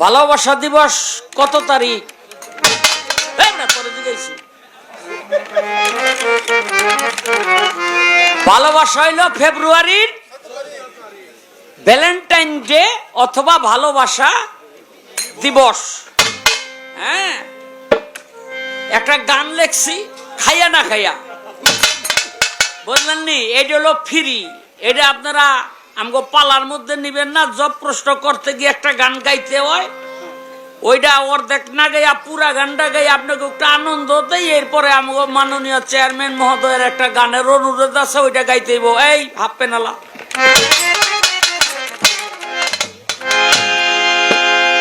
ভালোবাসা দিবস কত তারিখ? ভালোবাসা হইল ফেব্রুয়ারির ভ্যালেন্টাইন ডে অথবা ভালোবাসা দিবস। হ্যাঁ, একটা গান লেখছি খাইয়া না খাইয়া, বুঝলেন নি? এটা হলো ফ্রি, এটা আপনারা আমগো পালার মধ্যে নিবেন না। জব প্রশ্ন করতে গিয়ে একটা গান গাইতে হয়, ওইটা অর্ধেক না গাইয়া পুরা গানটা গাই আপনাকে একটা আনন্দ দেয়। এরপরে আমগো মাননীয় চেয়ারম্যান মহোদয়ের একটা গানের অনুরোধ আছে, ওইটা গাইতেইব। এই হাফ পেনালা,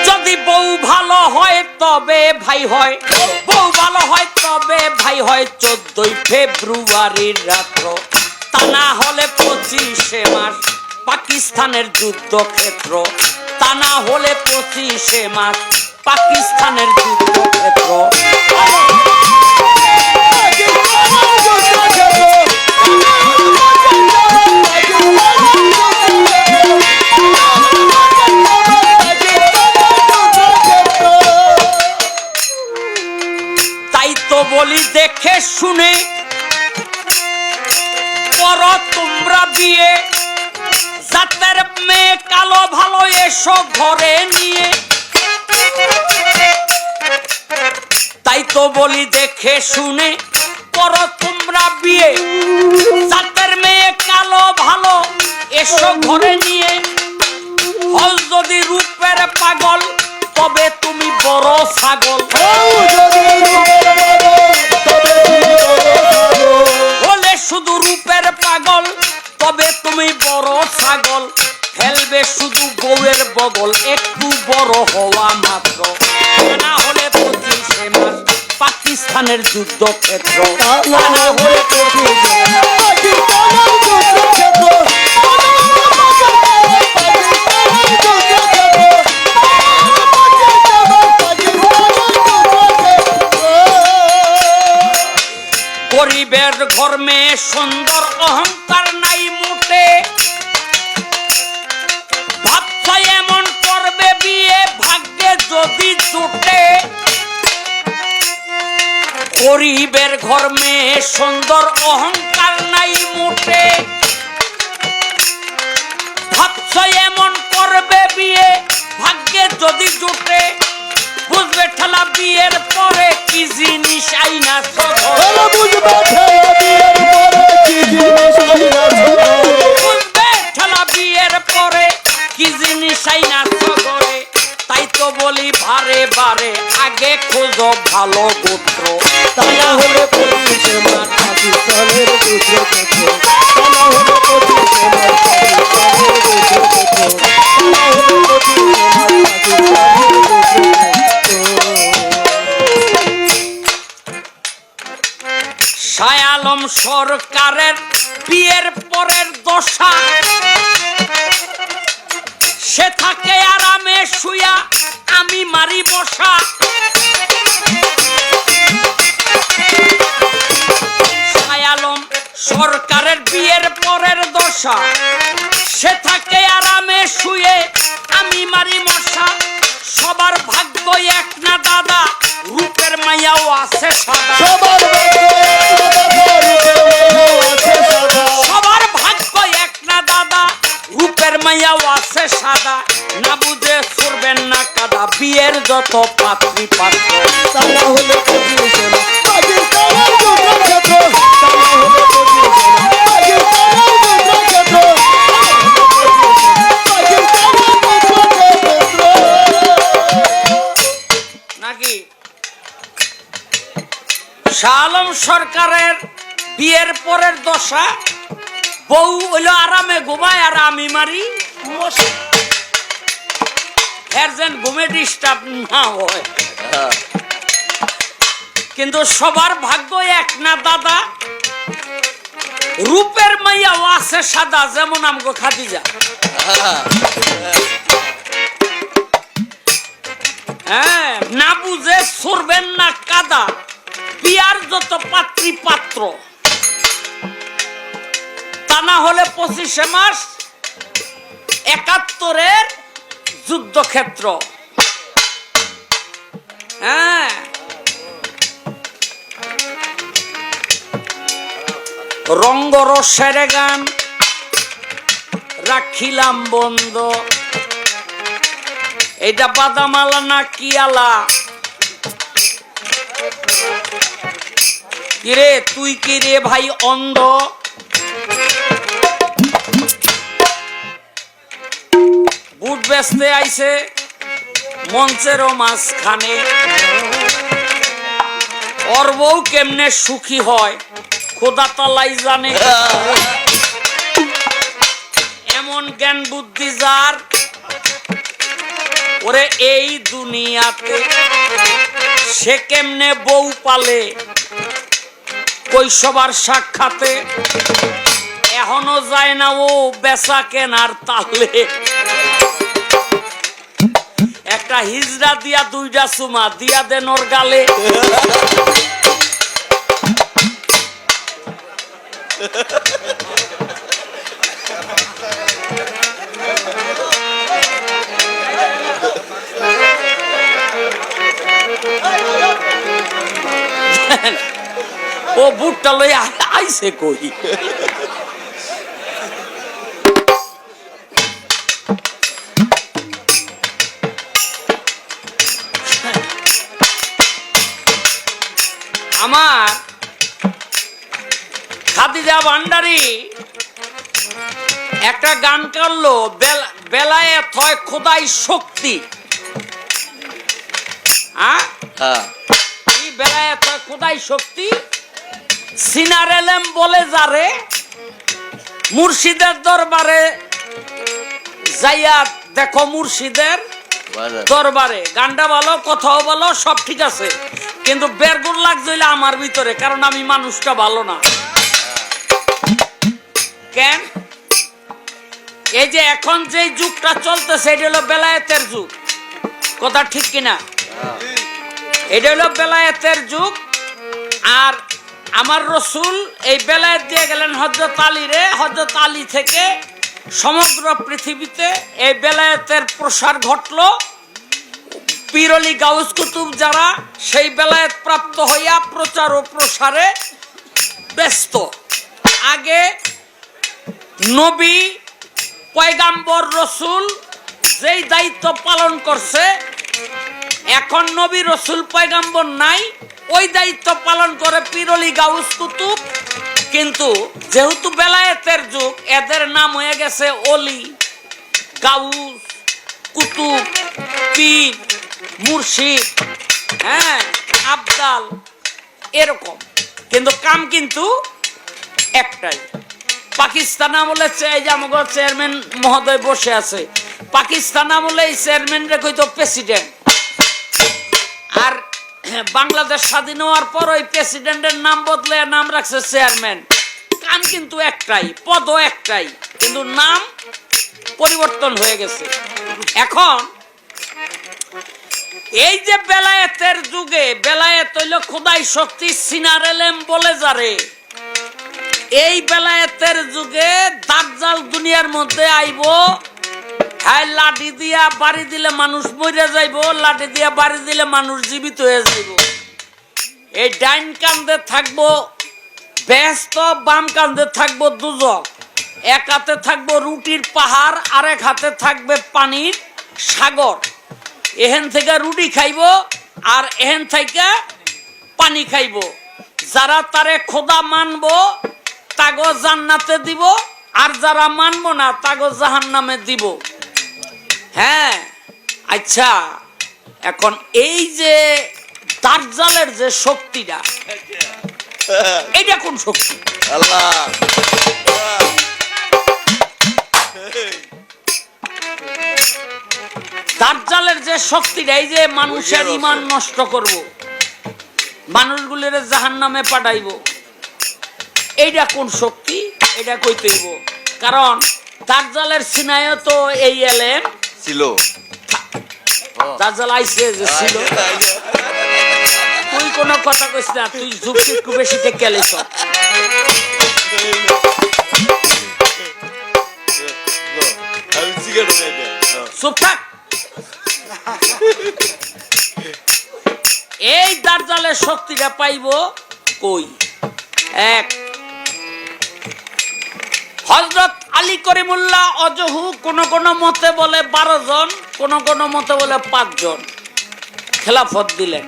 যদি বউ ভালো হয় তবে ভাই হয়, বউ ভালো হয় তবে ভাই হয় 14ই ফেব্রুয়ারির রাত্র, তা না হলে 25শে মাস পাকিস্তানের যুদ্ধক্ষেত্র, তা না হলে 25শে মাস পাকিস্তানের যুদ্ধক্ষেত্র। তাই তো বলি দেখে শুনে করো তোমরা বিয়ে, জাতের মেয়ে কালো ভালো এসো ঘরে নিয়ে। তাই তো বলি দেখে শুনে করো তোমরা বিয়ে, জাতের মেয়ে কালো ভালো এসো ঘরে নিয়ে। হল যদি রূপের পাগল তবে তুমি বড় ছাগল, হলে শুধু রূপের পাগল তবে তুমি বড় ছাগল, ফেলবে শুধু বউয়ের বগল একটু বড় হওয়া মাত্র, না হলে 25শে মাস পাকিস্তানের যুদ্ধক্ষেত্র, না হলে 25শে মাস পাকিস্তানের যুদ্ধক্ষেত্র। গরিবের ঘর মেয়ে সুন্দর অহংকার নাই মোটে, ভাবছ এমন করবে বিয়ে ভাগ্যে যদি জুটে। গরিবের ঘর মেয়ে সুন্দর অহংকার নাই মোটে, ভাবছ এমন করবে বিয়ে ভাগ্যে যদি জুটে। বুঝবে ঠেলা বিয়ের পরে কি জিনিস আইনা, বুঝবে ঠেলা বিয়ের পরে কি জিনিস আইনা সগরে। তাই তো বলি বারে বারে আগে খোঁজো ভালো গোত্র, তা না হলে 25শে মাস পাকিস্তানের যুদ্ধক্ষেত্র, তা না হলে 25শে মাস পাকিস্তানের যুদ্ধক্ষেত্র, তা না হলে 25শে মাস পাকিস্তানের যুদ্ধক্ষেত্র। শাহ আলম সরকারের বিয়ের পরের দশা, সে থাকে আরামে শুয়া আমি মারি বসা। শাহ আলম সরকারের বিয়ের পরের দশা, সে থাকে আরামে শুয়ে আমি মারি মশা। সবার ভাগ্য এক না দাদা, রূপের মায়াও আছে সাদা, সবার ভাগ্য এক না দাদা, রূপের মায়াও আছে সাদা। না বুঝে ছুড়বেন না কাদা, বিয়ের যত পাত্রী পাত্র, তা না হলে 25শে মাস পাকিস্তানের যুদ্ধক্ষেত্র, তা না হলে 25শে মাস পাকিস্তানের যুদ্ধক্ষেত্র, নাকি? শাহ আলম সরকারের বিয়ের পরের দশা, বউ হইল আরামে ঘুমায় আর আমি মারি মশা। এর যেন ঘুমে ডিস্টার্ব না হয়। কিন্তু সবার ভাগ্য এক না দাদা, রূপের মাইয়াও আছে সাদা, যেমন আমগো খাদিজা। হ্যাঁ, না বুঝে ছুড়বেন না কাদা, বিয়ার যত পাত্রী পাত্র, তা না হলে 25শে মাস 71-এর যুদ্ধক্ষেত্র। হ্যাঁ, রঙ্গরসের গান রাখিলাম বন্ধ। এটা বাদামালা না কি আলা? কিরে তুই কি রে ভাই অন্ধ? বুট বেচতে আইছে মঞ্চেরও মাঝখানে। ওর বউ কেমনে সুখী হয় খোদা তালাই জানে। এমন জ্ঞান বুদ্ধি যার, ওরে এই দুনিয়াতে সে কেমনে বউ পালে কৈশোবার সাক্ষাতে। এখনো যায় না ও বেচা কেনার তালে। একটা হিজড়া দিয়া দুইটা চুমা দিয়া দেন ওর গালে। ও বুটটা লই আইছে কই? আমার খাদিজা ভান্ডারী একটা গান করলো, বেলায়েত হয় খোদাই শক্তি। বেলায়েত হয় খোদাই শক্তি, সিনার এলেম বলে যারে, মুর্শিদের দরবারে যাইয়া দেখো মুর্শিদের দরবারে। গানটা ভালো, কথাও ভালো, সব ঠিক আছে, কিন্তু বেরগুর লাগছে আমার ভিতরে, কারণ আমি মানুষটা ভালো না। কেন? এই যে এখন যে যুগটা চলতেছে এটা হলো বেলায়েতের যুগ, কথা ঠিক কিনা? এটা হলো বেলায়েতের যুগ। আর আমার রসুল এই বেলায়েত দিয়ে গেলেন হযরত আলীরে। হযরত আলী থেকে সমগ্র পৃথিবীতে এই বেলায়েতের প্রসার ঘটলো। পীর অলি গাউস কুতুব যারা সেই বেলায়েত প্রাপ্ত হইয়া প্রচার ও প্রসারে ব্যস্ত। আগে নবী পয়গাম্বর রসুল যেই দায়িত্ব পালন করছে, এখন নবী রসুল পয়গাম্বর নাই, ওই দায়িত্ব পালন করে পীর অলি গাউস কুতুব। কিন্তু যেহেতু বেলায়েতের যুগ, এদের নাম হয়ে গেছে অলি, গাউস, কুতুব, পীর, মুর্শিদ, হ্যাঁ, আবদাল, এরকম। কিন্তু কাম কিন্তু একটাই। পাকিস্তান আমলে আমাদের চেয়ারম্যান মহোদয় বসে আছে, পাকিস্তান আমলে এই চেয়ারম্যান রে কইতো প্রেসিডেন্ট। আর বাংলাদেশ স্বাধীন হওয়ার পর ওই প্রেসিডেন্টের নাম বদলে নাম রাখছে চেয়ারম্যান। কাম কিন্তু একটাই, পদও একটাই, কিন্তু নাম পরিবর্তন হয়ে গেছে। এখন এই যে বেলায়েতের যুগে, বেলায়েত হইল খোদাই শক্তি, সিনার এলেম বলে যারে। এই বেলায়েতের যুগে দাজ্জাল দুনিয়ার মধ্যে আইব। হ্যাঁ, লাঠি দিয়া বাড়ি দিলে মানুষ মরে যাইব, লাঠি দিয়া বাড়ি দিলে মানুষ জীবিত হয়ে যাইব। এই ডাইন কান্দে থাকবো বেহেশত, বাম কান্দে থাকবো দুজক। এক হাতে থাকবো রুটির পাহাড়, আর এক হাতে থাকবে পানির সাগর। এহেন থেকে রুটি খাইব আর এহেন থেকে পানি খাইব। যারা তারে খোদা মানবো তাগো জান্নাতে দিব, আর যারা মানবো না তাগো জাহান্নামে দিব। হ্যাঁ, আচ্ছা, এখন এই যে দাজ্জালের যে শক্তিটা, এটা কোন শক্তি? আল্লাহ। দাজ্জালের যে শক্তিটা, এই যে মানুষের ঈমান নষ্ট করব, মানুষগুলোর জাহান্নামে পাঠাইব, এইটা কোন শক্তি? এটা কইতে হইব। কারণ দাজ্জালের সিনায় তো এই এলেন ছিল, দাজ্জাল আইছে যে ছিল। তুই কোন কথা কইস না, তুই যুক্তি একটু বেশি টেকে লেছ। চুপ থাক। আল্লাহর জালে শক্তিটা পাইব কই? এক, হযরত আলী করিমুল্লাহ অজহু কোন কোন মতে বলে 12 জন, কোন কোন মতে বলে 5 জন খেলাফত দিলেন,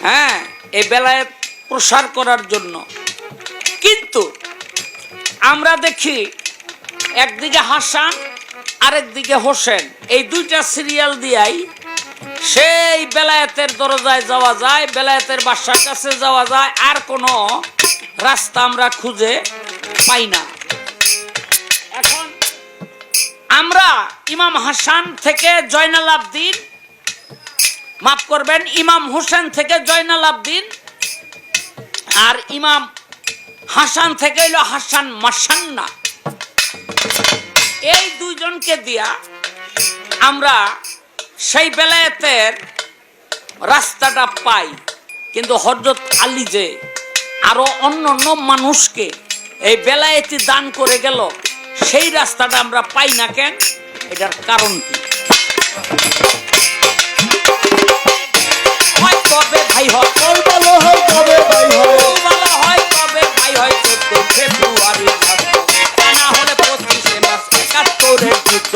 হ্যাঁ, এই বেলায়েত প্রসার করার জন্য। কিন্তু আমরা দেখি একদিকে হাসান আরেকদিকে হোসেন, এই দুইটা সিরিয়াল দিয়াই সেই বেলায়েতের দরজায় যাওয়া যায়, বেলায়েতের বাসার কাছে যাওয়া যায়, আর কোনো রাস্তা আমরা খুঁজে পাই না। এখন আমরা ইমাম হাসান থেকে জয়নাল আবদিন, মাফ করবেন, ইমাম হোসেন থেকে জয়নাল আবদিন, আর ইমাম হাসান থেকে হলো হাসান মাসান্না, এই দুইজনকে দিয়া আমরা সেই বেলায়েতের রাস্তাটা পাই। কিন্তু হযরত আলী যে আরো অন্য অন্য মানুষকে এই বেলায়েতি দান করে গেল, সেই রাস্তাটা আমরা পাই না কেন? এটার কারণ কি? হয় তবে ভাই হয়, ভালো হয় তবে ভাই হয়, ভালো হয় তবে ভাই হয় 14 ফেব্রুয়ারি, না হলে 25 মার্চ 71 যুদ্ধ।